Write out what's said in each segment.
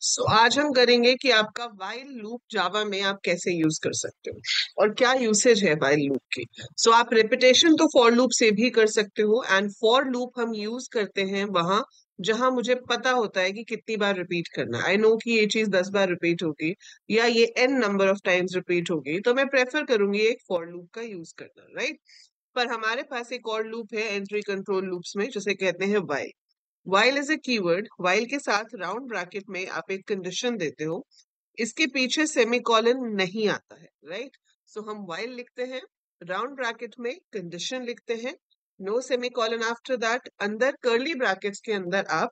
आज हम करेंगे कि आपका वाइल लूप जावा में आप कैसे यूज कर सकते हो और क्या यूसेज है वाइल लूप की। आप रिपीटेशन तो फॉर लूप से भी कर सकते हो, एंड फॉर लूप हम यूज करते हैं वहां जहां मुझे पता होता है कि कितनी बार रिपीट करना है। आई नो कि ये चीज 10 बार रिपीट होगी या ये n number of times repeat होगी, तो मैं प्रेफर करूंगी एक फॉर लूप का यूज करना, राइट। पर हमारे पास एक और लूप है एंट्री कंट्रोल लूप्स में, जिसे कहते हैं while. While is a keyword. While के साथ राउंड ब्रैकेट में आप एक कंडीशन देते हो, इसके पीछे सेमीकोलन नहीं आता है, राइट। हम वाइल लिखते हैं, राउंड ब्रैकेट में कंडीशन लिखते हैं, नो सेमीकोलन आफ्टर दैट, अंदर कर्ली ब्रैकेट्स के अंदर आप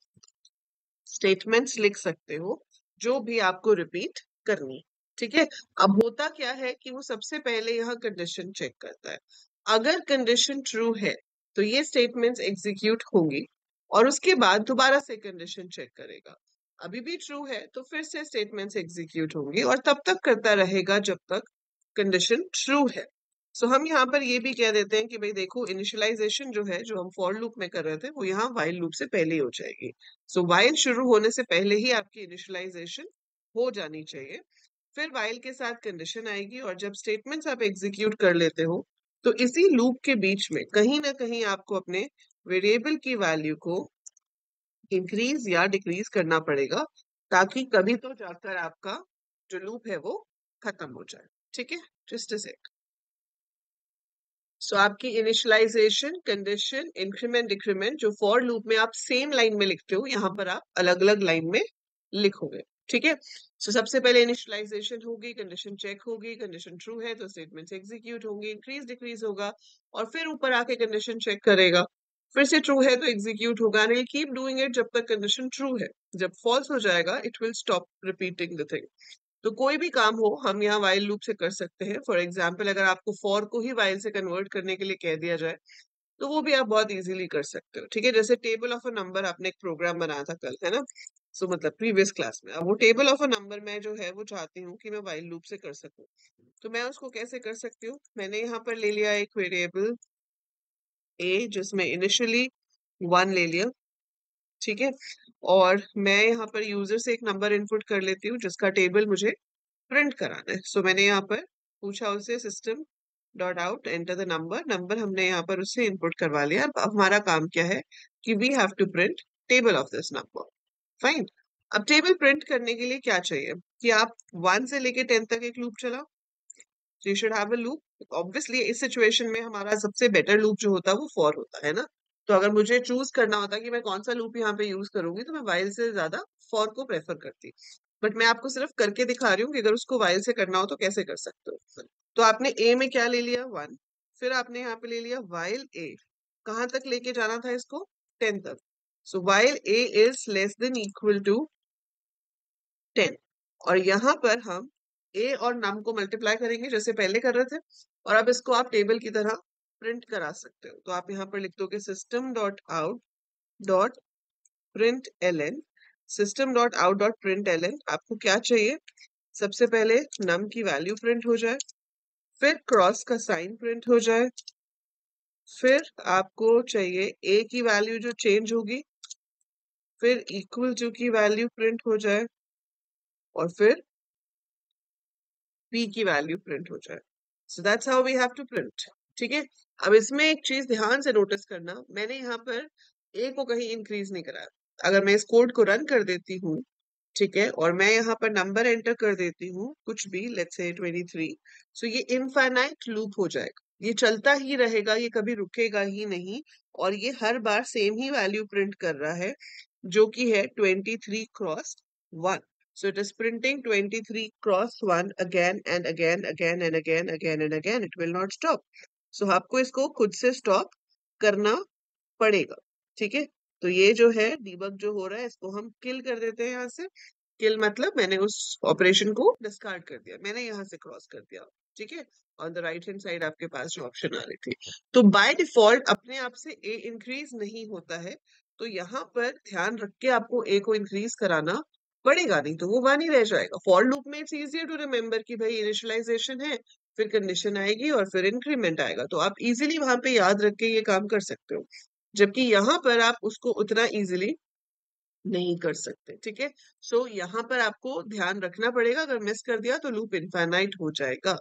स्टेटमेंट्स लिख सकते हो जो भी आपको रिपीट करनी, ठीक है। अब होता क्या है कि वो सबसे पहले यहाँ कंडीशन चेक करता है। अगर कंडीशन ट्रू है तो ये स्टेटमेंट्स एग्जीक्यूट होंगी, और उसके बाद दोबारा से कंडीशन चेक करेगा। अभी भी ट्रू है तो फिर से स्टेटमेंट्स एग्जीक्यूट होंगी, और तब तक करता रहेगा जब तक कंडीशन ट्रू है। हम यहाँ पर ये भी कह देते हैं कि भाई देखो, इनिशियलाइजेशन जो है, जो हम फॉर लूप में कर रहे थे, वो यहाँ वाइल लूप से पहले ही हो जाएगी। वाइल शुरू होने से पहले ही आपकी इनिशियलाइजेशन हो जानी चाहिए। फिर वाइल के साथ कंडीशन आएगी, और जब स्टेटमेंट्स आप एग्जीक्यूट कर लेते हो तो इसी लूप के बीच में कहीं ना कहीं आपको अपने वेरिएबल की वैल्यू को इंक्रीज या डिक्रीज करना पड़ेगा, ताकि कभी तो जाकर आपका जो लूप है वो खत्म हो जाए, ठीक है। जस्ट अ सेक। आपकी इनिशियलाइजेशन, कंडीशन, इंक्रीमेंट, डिक्रीमेंट जो फॉर लूप में आप सेम लाइन में लिखते हो, यहाँ पर आप अलग अलग लाइन में लिखोगे, ठीक है। सबसे पहले इनिशियलाइजेशन होगी, कंडीशन चेक होगी, कंडीशन ट्रू है तो स्टेटमेंट्स एग्जीक्यूट होंगे, इंक्रीज डिक्रीज होगा, और फिर ऊपर आके कंडीशन चेक करेगा, फिर से ट्रू है तो एग्जीक्यूट होगा, and will keep doing it जब तक कंडीशन ट्रू है। जब फॉल्स हो जाएगा it will stop repeating the thing. तो कोई भी काम हो हम यहाँ वाइल लूप से कर सकते हैं। फॉर एग्जाम्पल, अगर आपको फॉर को ही वाइल से कन्वर्ट करने के लिए कह दिया जाए तो वो भी आप बहुत इजीली कर सकते हो, ठीक है। जैसे टेबल ऑफ अ नंबर, आपने एक प्रोग्राम बनाया था कल, है ना। मतलब प्रीवियस क्लास में। अब वो टेबल ऑफ अ नंबर मैं जो है वो चाहती हूँ कि मैं वाइल लूप से कर सकूं, तो मैं उसको कैसे कर सकती हूँ। मैंने यहाँ पर ले लिया एक वेरिएबल ए, जिसमें इनिशियली 1 ले लिया, ठीक है। और मैं यहाँ पर यूजर से एक नंबर इनपुट कर लेती हूँ जिसका टेबल मुझे प्रिंट कराना है। मैंने यहाँ पर पूछा उससे, system dot out enter the number. Number हमने यहाँ पर उससे इनपुट करवा लिया। अब हमारा काम क्या है कि we have to print table of this number. Fine. अब टेबल प्रिंट करने के लिए क्या चाहिए कि आप 1 से लेके 10 तक एक लूप चलाओ। You should have a loop. Obviously इस सिचुएशन में हमारा सबसे बेटर लूप जो होता है वो फॉर होता है ना। तो अगर मुझे चूज करना होता कि मैं कौन सा लूप यहाँ पे यूज करूंगी, तो मैं वाइल से ज्यादा फॉर को प्रेफर करती। बट मैं आपको सिर्फ करके दिखा रही हूँ कि अगर उसको वाइल से करना हो तो कैसे कर सकते हो। तो आपने ए में क्या ले लिया, 1। फिर आपने यहाँ पे ले लिया वाइल ए। कहाँ तक लेके जाना था इसको, 10 तक। While a is less than equal to 10, और यहाँ पर हम ए और नम को मल्टीप्लाई करेंगे जैसे पहले कर रहे थे, और अब इसको आप टेबल की तरह प्रिंट करा सकते हो। तो आप यहाँ पर लिख दोगे system dot out dot print l n. System dot out dot print l n, आपको क्या चाहिए, सबसे पहले नम की वैल्यू प्रिंट हो जाए, फिर क्रॉस का साइन प्रिंट हो जाए, फिर आपको चाहिए ए की वैल्यू जो चेंज होगी, फिर इक्वल टू की वैल्यू प्रिंट हो जाए, और फिर p की वैल्यू प्रिंट हो जाए। That's how we have to print, ठीक है। अब इसमें एक चीज ध्यान से नोटिस करना, मैंने यहाँ पर a को कहीं इंक्रीज नहीं कराया। अगर मैं इस कोड को रन कर देती हूँ, ठीक है, और मैं यहाँ पर नंबर एंटर कर देती हूँ कुछ भी, लेट्स से 23, ये इनफाइनाइट लूप हो जाएगा। ये चलता ही रहेगा, ये कभी रुकेगा ही नहीं, और ये हर बार सेम ही वैल्यू प्रिंट कर रहा है, जो कि है 23 cross 1। it is printing 23 cross 1 again and again, again and again, again and again. It will not stop. आपको इसको खुद से स्टॉप करना पड़ेगा, ठीक है। तो ये जो है डीबग जो हो रहा है, इसको हम किल कर देते हैं यहाँ से। किल मतलब मैंने उस ऑपरेशन को डिस्कार्ड कर दिया, मैंने यहाँ से क्रॉस कर दिया, ठीक है। On the right hand side आपके पास जो ऑप्शन आ रही थी, तो बाय डिफॉल्ट अपने आप से ए इंक्रीज नहीं होता है। तो यहाँ पर ध्यान रख के आपको ए को इंक्रीज कराना पड़ेगा, नहीं तो वो वन ही रह जाएगा। फॉर लूप में इट्स इजियर टू रिमेम्बर कि भाई इनिशियलाइजेशन है, फिर कंडीशन आएगी और फिर इंक्रीमेंट आएगा, तो आप इजीली वहां पे याद रख के ये काम कर सकते हो। जबकि यहाँ पर आप उसको उतना इजीली नहीं कर सकते, ठीक है। सो यहाँ पर आपको ध्यान रखना पड़ेगा, अगर मिस कर दिया तो लूप इनफाइनाइट हो जाएगा।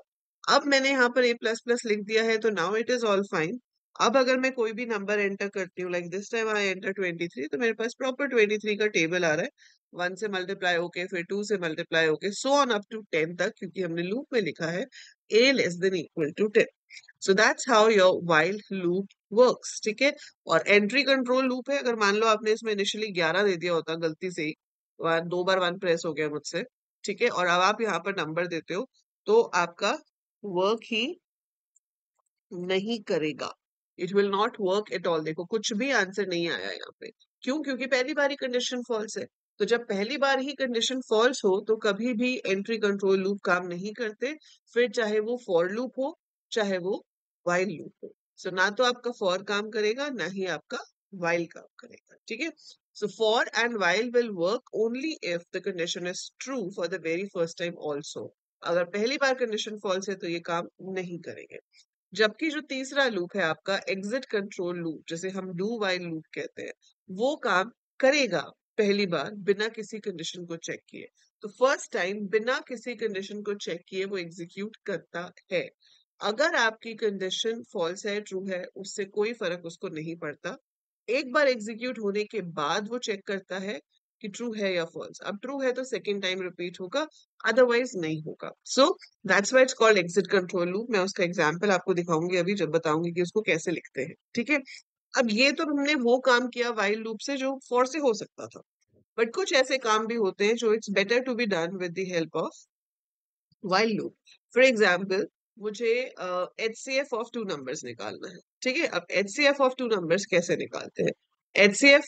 अब मैंने यहाँ पर a प्लस प्लस लिख दिया है तो now it is all fine. अब अगर मैं कोई भी नंबर एंटर करती हूँ, like this time I enter 23, तो मेरे पास प्रॉपर 23 का टेबल आ रहा है। 1 से मल्टीप्लाई होके फिर 2 से मल्टीप्लाई होके सो ऑन अप टू 10 तक, क्योंकि हमने लूप में लिखा है a less than equal to 10। So that's how your while loop works, ठीक है। और एंट्री कंट्रोल लूप है। अगर मान लो आपने इसमें इनिशियली 11 दे दिया होता गलती से ही, 2 बार 1 प्रेस हो गया मुझसे, ठीक है, और अब आप यहाँ पर नंबर देते हो, तो आपका वर्क ही नहीं करेगा। It will not work at all. देखो कुछ भी आंसर नहीं आया यहाँ पे। क्यों? क्योंकि पहली बार ही कंडीशन फॉल्स है। तो जब पहली बार ही कंडीशन फॉल्स हो तो कभी भी एंट्री कंट्रोल लूप काम नहीं करते, फिर चाहे वो फॉर लूप हो चाहे वो व्हाइल लूप हो। सो ना तो आपका फॉर काम करेगा ना ही आपका व्हाइल काम करेगा, ठीक है। So for and while will work only if the condition is true for the very first time also. अगर पहली बार कंडीशन फॉल्स है तो ये काम नहीं करेंगे। जबकि जो तीसरा लूप है आपका एग्जिट कंट्रोल लूप, जिसे हम डू व्हाइल लूप कहते हैं, वो काम करेगा पहली बार बिना किसी कंडीशन को चेक किए। तो फर्स्ट टाइम बिना किसी कंडीशन को चेक किए वो एग्जीक्यूट करता है। अगर आपकी कंडीशन फॉल्स है ट्रू है उससे कोई फर्क उसको नहीं पड़ता। एक बार एग्जीक्यूट होने के बाद वो चेक करता है कि ट्रू है या फॉल्स। अब ट्रू है तो सेकेंड टाइम रिपीट होगा, अदरवाइज नहीं होगा। So that's why it's called exit control loop. मैं उसका एग्जांपल आपको दिखाऊंगी अभी, जब बताऊंगी कि उसको कैसे लिखते हैं, ठीक है। अब ये तो हमने वो काम किया व्हाइल लूप से जो फॉर से हो सकता था, बट कुछ ऐसे काम भी होते हैं जो it's better to be done with the help of while loop. For example, मुझे HCF ऑफ टू नंबर्स निकालना है, ठीक है। अब HCF ऑफ टू नंबर्स कैसे निकालते हैं? HCF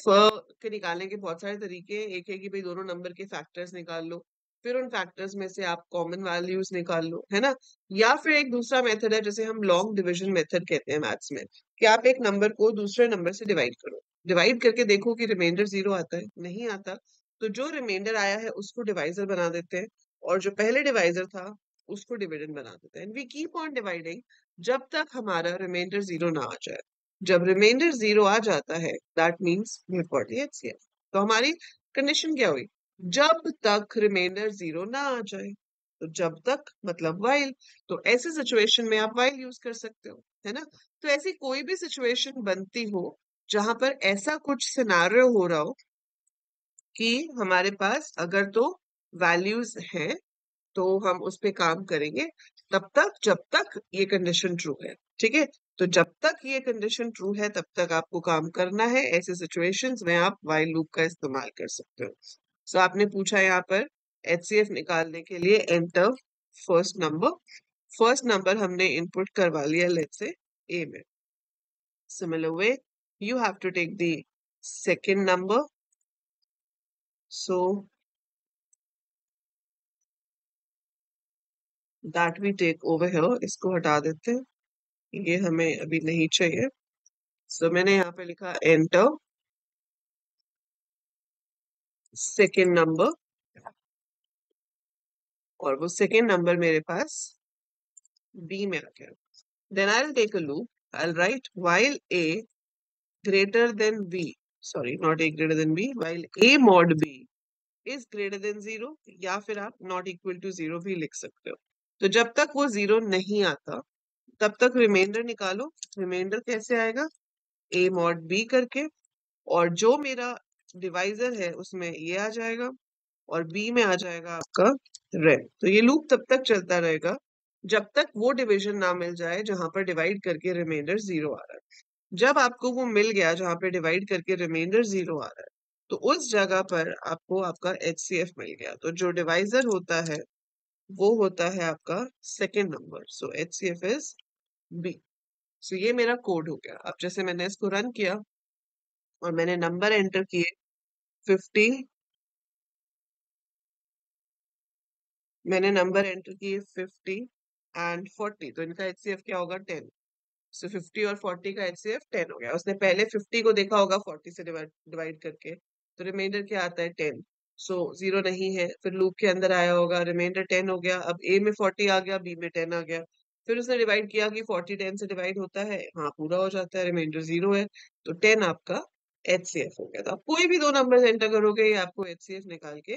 के निकालने के बहुत सारे तरीके हैं। एक है कि भाई दोनों नंबर के फैक्टर्स निकाल लो, फिर उन फैक्टर्स में से आप कॉमन वैल्यूज निकाल लो, है ना। या फिर एक दूसरा मेथड है जिसे हम लॉन्ग डिविजन मेथड कहते हैं मैथ्स में, कि आप एक नंबर को दूसरे नंबर से डिवाइड करो, डिवाइड करके देखो कि रिमाइंडर 0 आता है, नहीं आता, तो जो रिमाइंडर आया है उसको डिवाइजर बना देते हैं, और जो पहले डिवाइजर था उसको डिविडेंड बना देते हैं। वी कीप ऑन डिवाइडिंग जब तक हमारा रिमाइंडर 0 ना आ जाए। जब रिमाइंडर 0 आ जाता है that means we have got the HCF। तो हमारी कंडीशन क्या हुई? जब तक रिमाइंडर 0 ना आ जाए। तो जब तक मतलब व्हाइल। तो ऐसे सिचुएशन में आप व्हाइल यूज कर सकते हो, है ना। तो ऐसी कोई भी सिचुएशन बनती हो जहां पर ऐसा कुछ सिनारियो हो रहा हो कि हमारे पास अगर तो वैल्यूज हैं तो हम उस पे काम करेंगे, तब तक जब तक ये कंडीशन ट्रू है, ठीक है। तो जब तक ये कंडीशन ट्रू है तब तक आपको काम करना है। ऐसे सिचुएशंस में आप व्हाइल लूप का इस्तेमाल कर सकते हो। सो आपने पूछा यहाँ पर HCF निकालने के लिए enter first number. First number हमने इनपुट करवा लिया लेट्स से A में। Similar way you have to take the second number. So that we take over here, इसको हटा देते हैं, ये हमें अभी नहीं चाहिए। सो मैंने यहाँ पे लिखा एंटर सेकेंड नंबर, और वो सेकेंड नंबर मेरे पास B में आ गया। Then I will take a loop, I will write while A greater than B, sorry not A greater than B, while A mod B is greater than 0, या फिर आप not equal to 0 भी लिख सकते हो। तो जब तक वो 0 नहीं आता तब तक रिमाइंडर निकालो। रिमाइंडर कैसे आएगा? A mod B करके, और जो मेरा डिवाइजर है उसमें ये आ जाएगा और बी में आ जाएगा आपका रेड। तो ये लूप तब तक चलता रहेगा जब तक वो डिवीजन ना मिल जाए जहां पर डिवाइड करके रिमाइंडर 0 आ रहा है। जब आपको वो मिल गया जहां पे डिवाइड करके रिमाइंडर 0 आ रहा है, तो उस जगह पर आपको आपका HCF मिल गया। तो जो डिवाइजर होता है वो होता है आपका second number. So HCF is B। सो ये मेरा कोड हो गया। अब जैसे मैंने इसको रन किया और मैंने नंबर एंटर किए 50, मैंने नंबर एंटर किए 50 एंड 40, तो इनका HCF क्या होगा? 10। सो 50 और 40 का HCF 10 हो गया। उसने पहले 50 को देखा होगा 40 से डिवाइड करके, तो रिमाइंडर क्या आता है? 10। सो 0 नहीं है, फिर लूप के अंदर आया होगा, रिमाइंडर 10 हो गया। अब A में 40 आ गया, B में 10 आ गया। फिर उसने डिवाइड किया कि 40 10 से डिवाइड होता है, हाँ पूरा हो जाता है, रिमाइंडर 0 है, तो 10 आपका HCF हो गया। तो आप कोई भी दो नंबर्स एंटर करोगे ये आपको HCF निकाल के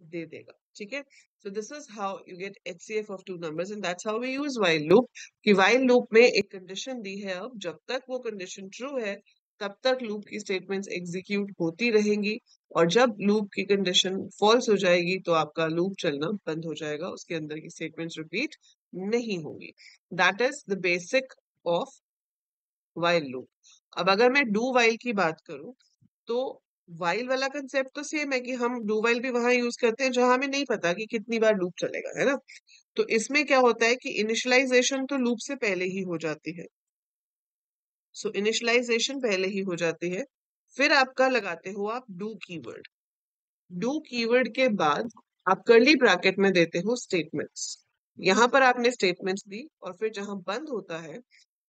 दे देगा। ठीक है, so this is how you get HCF of two numbers and that's how we use while loop. कि व्हाइल लूप में एक कंडीशन दी है, अब जब तक वो कंडीशन ट्रू है तब तक लूप की स्टेटमेंट्स एग्जीक्यूट होती रहेंगी, और जब लूप की कंडीशन फॉल्स हो जाएगी तो आपका लूप चलना बंद हो जाएगा, उसके अंदर की स्टेटमेंट्स रिपीट नहीं होंगी। That is the basic of while loop. अब अगर मैं डू व्हाइल की बात करूं तो व्हाइल वाला कंसेप्ट तो सेम है कि हम डू व्हाइल भी वहां यूज करते हैं जहां हमें नहीं पता कि कितनी बार लूप चलेगा, है ना। तो इसमें क्या होता है कि इनिशियलाइजेशन तो लूप से पहले ही हो जाती है। सो इनिशियलाइजेशन पहले ही हो जाती है, फिर आपका लगाते हो आप डू कीवर्ड। डू कीवर्ड के बाद आप कर्ली ब्रैकेट में देते हो स्टेटमेंट्स। यहां पर आपने स्टेटमेंट्स दी और फिर जहां बंद होता है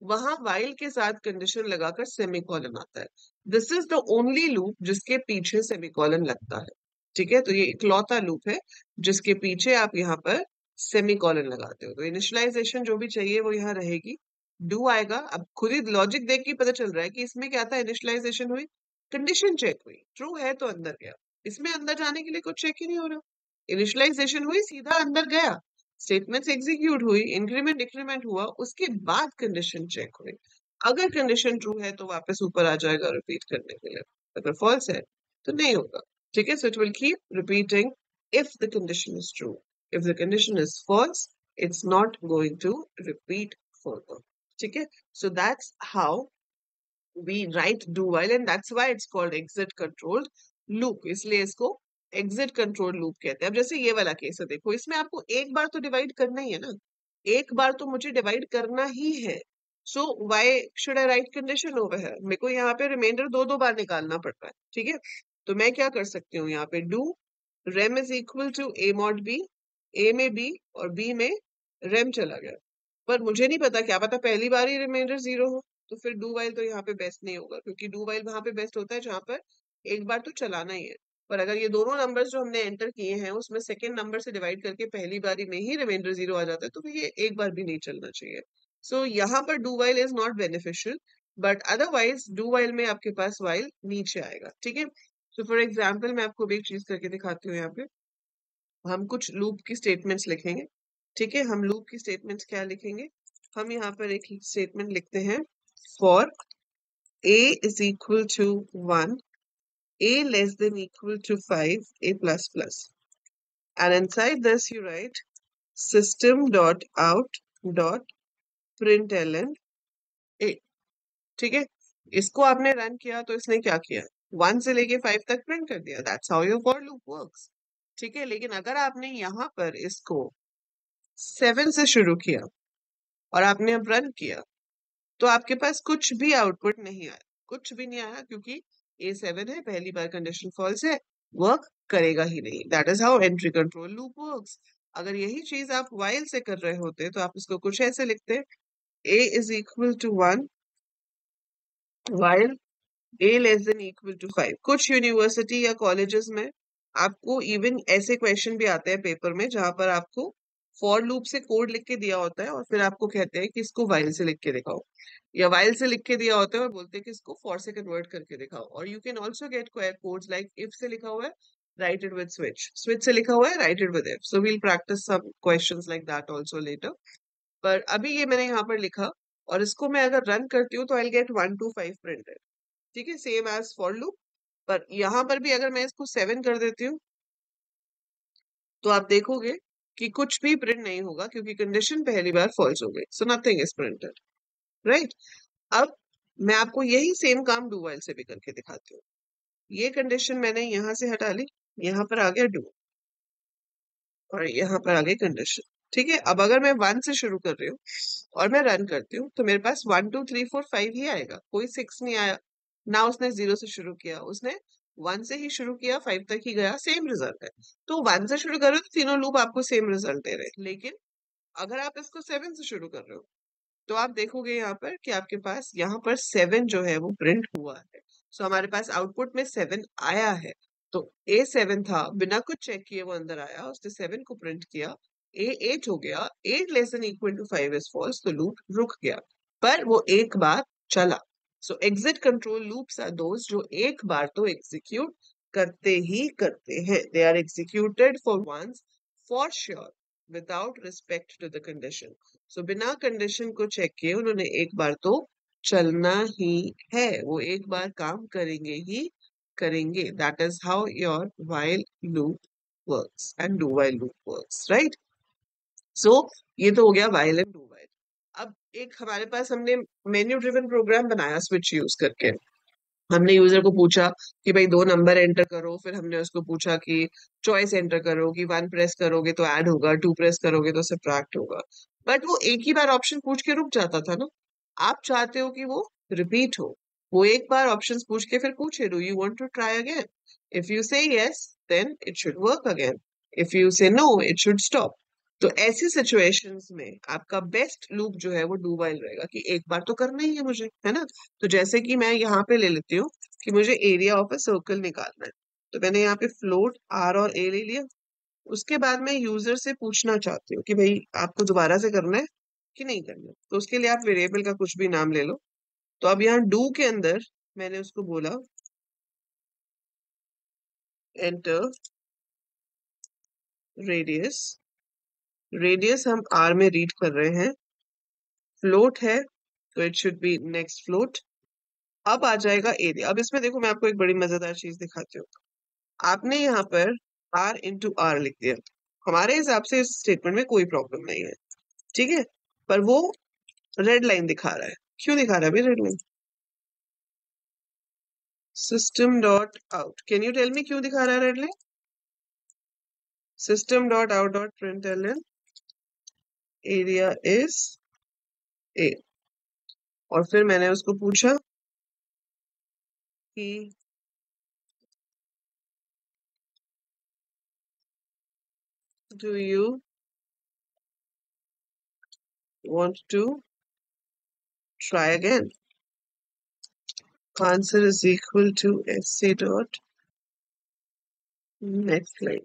वहां वाइल के साथ कंडीशन लगाकर सेमीकोलन आता है। This is the only loop जिसके पीछे सेमीकोलन लगता है। ठीक है, तो ये इकलौता लूप है जिसके पीछे आप यहाँ पर सेमीकोलन लगाते हो। तो इनिशियलाइजेशन जो भी चाहिए वो यहाँ रहेगी, डू आएगा। अब खुद ही लॉजिक देख के पता चल रहा है कि इसमें क्या था, इनिशियलाइजेशन हुई, कंडीशन चेक हुई, ट्रू है तो अंदर गया। इसमें अंदर जाने के लिए कुछ चेक ही नहीं हो रहा। इनिशियलाइजेशन हुई, सीधा अंदर गया, स्टेटमेंट्स एग्जीक्यूट हुई, इंक्रीमेंट डिक्रीमेंट हुआ, उसके बाद कंडीशन चेक हुई। अगर कंडीशन ट्रू है तो वापस ऊपर आ जाएगा रिपीट करने के लिए, अगर फॉल्स है तो नहीं होगा। ठीक है, so it will keep repeating if the condition is true. If the condition is false it's not going to repeat further. ठीक है, so that's how we write do while and that's why it's called exit controlled loop। इसलिए इसको exit control loop कहते हैं। अब जैसे ये वाला केस है, देखो इसमें आपको एक बार तो डिवाइड करना ही है ना, एक बार तो मुझे डिवाइड करना ही है। So why should I right condition over है, मेरे को यहाँ पे रिमाइंडर दो दो बार निकालना पड़ रहा है। ठीक है, तो मैं क्या कर सकती हूँ, यहाँ पे do rem is equal to A mod B, A में बी और बी में रेम चला गया, पर मुझे नहीं पता, क्या पता पहली बार ही रिमाइंडर जीरो हो, तो फिर डू वाइल तो यहाँ पे बेस्ट नहीं होगा, क्योंकि डू वाइल वहां पे बेस्ट होता है जहां पर एक बार तो चलाना ही है। पर अगर ये दोनों नंबर्स जो हमने एंटर किए हैं उसमें सेकेंड नंबर से डिवाइड करके पहली बारी में ही रिमाइंडर जीरो आ जाता है, तो फिर ये एक बार भी नहीं चलना चाहिए। सो यहाँ पर do while is not beneficial, but otherwise do while में आपके पास वाइल नीचे आएगा। ठीक है, तो फॉर एग्जाम्पल मैं आपको भी एक चीज करके दिखाती हूँ। यहाँ पे हम कुछ लूप की स्टेटमेंट्स लिखेंगे। ठीक है, हम लूप की स्टेटमेंट्स क्या लिखेंगे, हम यहाँ पर एक स्टेटमेंट लिखते हैं, for a is equal to 1, a less than equal to 5, a plus plus, and inside this you write system dot out dot println a। ठीक है, इसको आपने रन किया तो इसने क्या किया, 1 से लेके 5 तक प्रिंट कर दिया। That's how your for loop works. ठीक है, लेकिन अगर आपने यहाँ पर इसको 7 से शुरू किया और आपने अब रन किया तो आपके पास कुछ भी आउटपुट नहीं आया, कुछ भी नहीं आया, क्योंकि A7 है, पहली बार कंडीशन फॉल्स है, वर्क करेगा ही नहीं। That is how entry control loop works. अगर यही चीज आप वाइल से कर रहे होते तो आप इसको कुछ ऐसे लिखते, a is equal to 1 while a less than equal to 5। कुछ यूनिवर्सिटी या कॉलेजेस में आपको इवन ऐसे क्वेश्चन भी आते हैं पेपर में जहां पर आपको फॉर लूप से कोड लिख के दिया होता है और फिर आपको कहते हैं कि इसको वाइल से लिख के दिखाओ, या वाइल से लिख के दिया होता है और बोलते हैं कि इसको फॉर से कन्वर्ट करके दिखाओ। और you can also get codes like if से लिखा हुआ है write it with switch, switch से लिखा हुआ है write it with if. So we'll practice some questions like that also later. पर अभी ये मैंने यहाँ पर लिखा और इसको मैं अगर रन करती हूँ तो आई गेट 1 to 5 प्रिंटेड। ठीक है, सेम एज फॉर लूप। पर यहाँ पर भी अगर मैं इसको 7 कर देती हूँ तो आप देखोगे कि कुछ भी प्रिंट नहीं होगा, क्योंकि कंडीशन पहली बार फॉल्स हो गई। So nothing is printed, right. अब मैं आपको यही सेम काम डू वाइल से भी करके दिखाती हूँ। ये कंडीशन मैंने यहाँ से हटा ली, यहाँ पर आ गया डू और यहाँ पर आ गई कंडीशन। ठीक है, अब अगर मैं 1 से शुरू कर रही हूँ और मैं रन करती हूँ तो मेरे पास 1 2 3 4 5 ही आएगा, कोई 6 नहीं आया ना। उसने 0 से शुरू किया, उसने 1 से ही शुरू किया, 5 तक ही गया, सेम रिजल्ट है। तो 1 से शुरू कर रहे हो तो तीनों लूप आपको सेम रिजल्ट दे रहे हैं। लेकिन अगर आप इसको 7 से शुरू कर रहे हो तो आप देखोगे यहाँ पर कि आपके पास यहाँ पर 7 जो है वो प्रिंट हुआ है। सो हमारे पास आउटपुट में 7 आया है। तो A7 था, बिना कुछ चेक किए वो अंदर आया, उसने 7 को प्रिंट किया, A8 हो गया, 8 less than equal to 5 is false, तो लूप रुक गया। पर वो एक बार चला, so exit control loops are those जो एक बार तो एग्जीक्यूट करते ही करते हैं, they are executed for once for sure without respect to the condition. So बिना कंडीशन को चेक किए उन्होंने एक बार तो चलना ही है, वो एक बार काम करेंगे ही करेंगे। That is how your while loop works and do while loop works, right? सो ये तो हो गया while and do while। अब एक हमारे पास हमने मेन्यू ड्रिवन प्रोग्राम बनाया स्विच यूज करके। हमने यूजर को पूछा कि भाई 2 नंबर एंटर करो, फिर हमने उसको पूछा कि चॉइस एंटर करो, कि 1 प्रेस करोगे तो ऐड होगा, 2 प्रेस करोगे तो सब्ट्रैक्ट होगा। बट वो एक ही बार ऑप्शन पूछ के रुक जाता था ना। आप चाहते हो कि वो रिपीट हो, वो एक बार ऑप्शन पूछ के फिर पूछे do you want to try again. If you say yes then it should work again, if you say no it should stop. तो ऐसी सिचुएशंस में आपका बेस्ट लूप जो है वो डू वाइल रहेगा, कि एक बार तो करना ही है मुझे, है ना। तो जैसे कि मैं यहाँ पे ले लेती हूँ कि मुझे एरिया ऑफ अ सर्कल निकालना है, तो मैंने यहाँ पे फ्लोट आर और ए ले लिया। उसके बाद मैं यूजर से पूछना चाहती हूँ कि भाई आपको दोबारा से करना है कि नहीं करना है। तो उसके लिए आप वेरिएबल का कुछ भी नाम ले लो। तो अब यहाँ डू के अंदर मैंने उसको बोला एंटर रेडियस। रेडियस हम आर में रीड कर रहे हैं, फ्लोट है तो it should be next float. अब आ जाएगा एरिया। अब इसमें देखो मैं आपको एक बड़ी मजेदार चीज दिखाती हूँ। आपने यहाँ पर आर इंटू आर लिख दिया, हमारे हिसाब से इस स्टेटमेंट में कोई प्रॉब्लम नहीं है, ठीक है। पर वो रेड लाइन दिखा रहा है, क्यों दिखा रहा है भाई red line? System dot out, can you tell me क्यों दिखा रहा है red line? System dot out dot println area is a. और फिर मैंने उसको पूछा कि do you want to try again? Answer is equal to SC dot next line।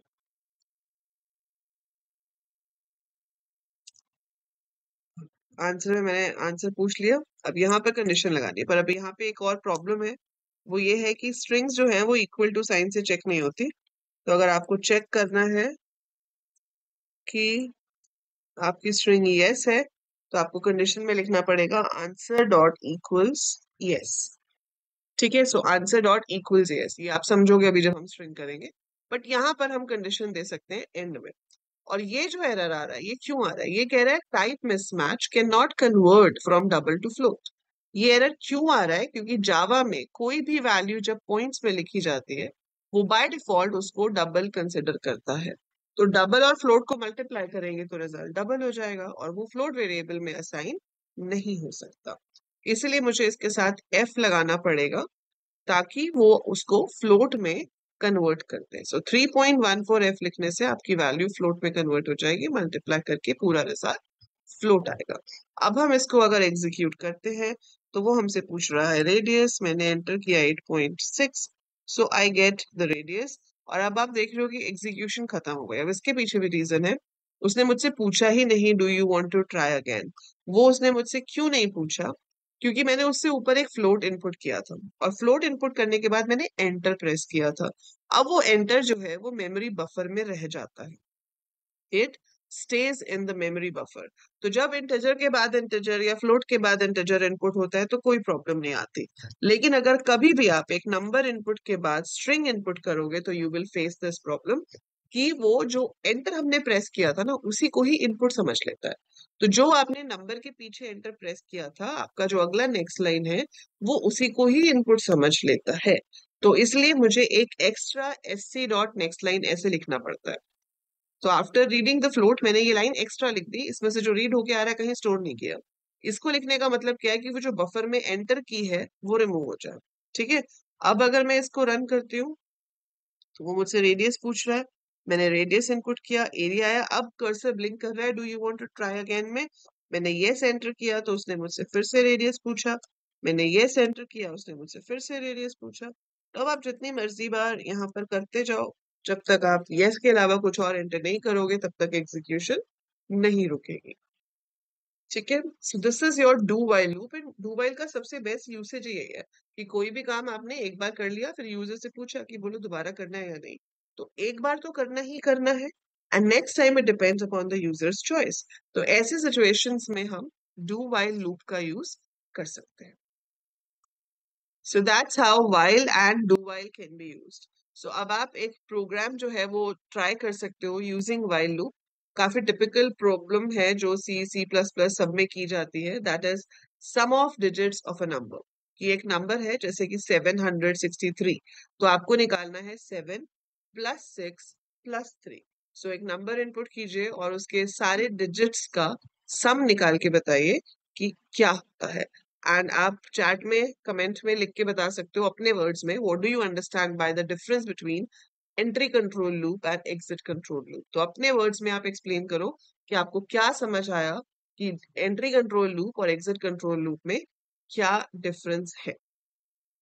Answer में मैंने आंसर पूछ लिया, अब यहाँ पे कंडीशन लगानी है। पर अब यहाँ पे एक और प्रॉब्लम है, वो ये है कि स्ट्रिंग्स जो है वो इक्वल टू साइन से चेक नहीं होती। तो अगर आपको चेक करना है कि आपकी स्ट्रिंग यस है, तो आपको कंडीशन में लिखना पड़ेगा आंसर डॉट इक्वल्स यस। ठीक है, so answer dot equals yes, ये आप समझोगे अभी जब हम स्ट्रिंग करेंगे। बट यहाँ पर हम कंडीशन दे सकते हैं एंड में। और ये जो एरर आ रहा है ये क्यों आ रहा है? ये कह रहा है type mismatch can not convert from double two float. ये एरर क्यों आ रहा है? क्योंकि जावा में कोई भी वैल्यू जब पॉइंट्स में लिखी जाती है वो बाय डिफॉल्ट उसको डबल कंसिडर करता है। तो डबल और फ्लोट को मल्टीप्लाई करेंगे तो रिजल्ट डबल हो जाएगा, और वो फ्लोट वेरिएबल में असाइन नहीं हो सकता। इसलिए मुझे इसके साथ एफ लगाना पड़ेगा ताकि वो उसको फ्लोट में कन्वर्ट करते हैं। सो 3.14 एफ लिखने से आपकी वैल्यू फ्लोट में कन्वर्ट हो जाएगी, मल्टीप्लाई करके पूरा रिजल्ट फ्लोट आएगा। अब हम इसको अगर एग्जीक्यूट करते हैं तो वो हमसे पूछ रहा है रेडियस, मैंने एंटर किया 8.6, सो आई गेट द रेडियस। और अब आप देख रहे हो कि एग्जीक्यूशन खत्म हो गया। अब इसके पीछे भी रीजन है, उसने मुझसे पूछा ही नहीं do you want to try again. वो उसने मुझसे क्यों नहीं पूछा? क्योंकि मैंने उससे ऊपर एक फ्लोट इनपुट किया था, और फ्लोट इनपुट करने के बाद मैंने एंटर प्रेस किया था। अब वो एंटर जो है वो मेमोरी बफर में रह जाता है, it stage in the memory buffer. तो जब इंटीजर के बाद इंटीजर या फ्लोट के बाद इंटीजर इनपुट होता है तो कोई प्रॉब्लम नहीं आती। लेकिन अगर कभी भी आप एक नंबर इनपुट के बाद स्ट्रिंग इनपुट करोगे तो you will face this problem, कि वो जो एंटर हमने प्रेस किया था ना उसी को ही इनपुट समझ लेता है। तो जो आपने नंबर के पीछे एंटर प्रेस किया था, आपका जो अगला नेक्स्ट लाइन है वो उसी को ही इनपुट समझ लेता है। तो इसलिए मुझे एक extra SC dot next line ऐसे लिखना पड़ता है। तो आफ्टर रीडिंग द फ्लोट मैंने ये लाइन एक्स्ट्रा लिख दी, इसमें से जो रीड होके आ रहा है कहीं स्टोर नहीं किया। इसको लिखने का मतलब क्या है कि वो जो बफर में एंटर की है वो रिमूव हो जाए। ठीक है, अब अगर मैं इसको रन करती हूँ तो वो मुझसे रेडियस पूछ रहा है, मैंने रेडियस इनपुट किया, एरिया आया। अब कर्सर ब्लिंक कर रहा है do you want to try again में, मैंने येस एंटर किया तो उसने मुझसे फिर से रेडियस पूछा, मैंने येस एंटर किया उसने मुझसे फिर से रेडियस पूछा। तो अब आप जितनी मर्जी बार यहाँ पर करते जाओ, जब तक आप येस के अलावा कुछ और एंटर नहीं करोगे तब तक एग्जीक्यूशन नहीं रुकेगी। ठीक है। So this is your do while loop, and do while का सबसे बेस्ट यूसेज यही है कि कोई भी काम आपने एक बार कर लिया, फिर यूजर से पूछा कि बोलो दोबारा करना है या नहीं, तो एक बार तो करना ही करना है, and next time it depends upon the user's choice. तो ऐसे सिचुएशंस में हम डू वाइल लूप का यूज कर सकते हैं। So that's how while and do while can be used. So अब आप एक प्रोग्राम जो है वो ट्राई कर सकते हो यूजिंग while लूप। काफी टिपिकल प्रॉब्लम है जो सी सी प्लस प्लस सब में की जाती है, that is sum of digits of a number. कि एक नंबर है जैसे कि 763, तो आपको निकालना है 7 प्लस 6 प्लस 3। सो एक नंबर इनपुट कीजिए और उसके सारे डिजिट्स का सम निकाल के बताइए कि क्या होता है। एंड आप चैट में कमेंट में लिख के बता सकते हो अपने वर्ड्स में, what do you understand by the difference between entry control loop and exit control loop. तो अपने वर्ड्स में आप एक्सप्लेन करो कि आपको क्या समझ आया कि एंट्री कंट्रोल लूप और एग्जिट कंट्रोल लूप में क्या डिफरेंस है।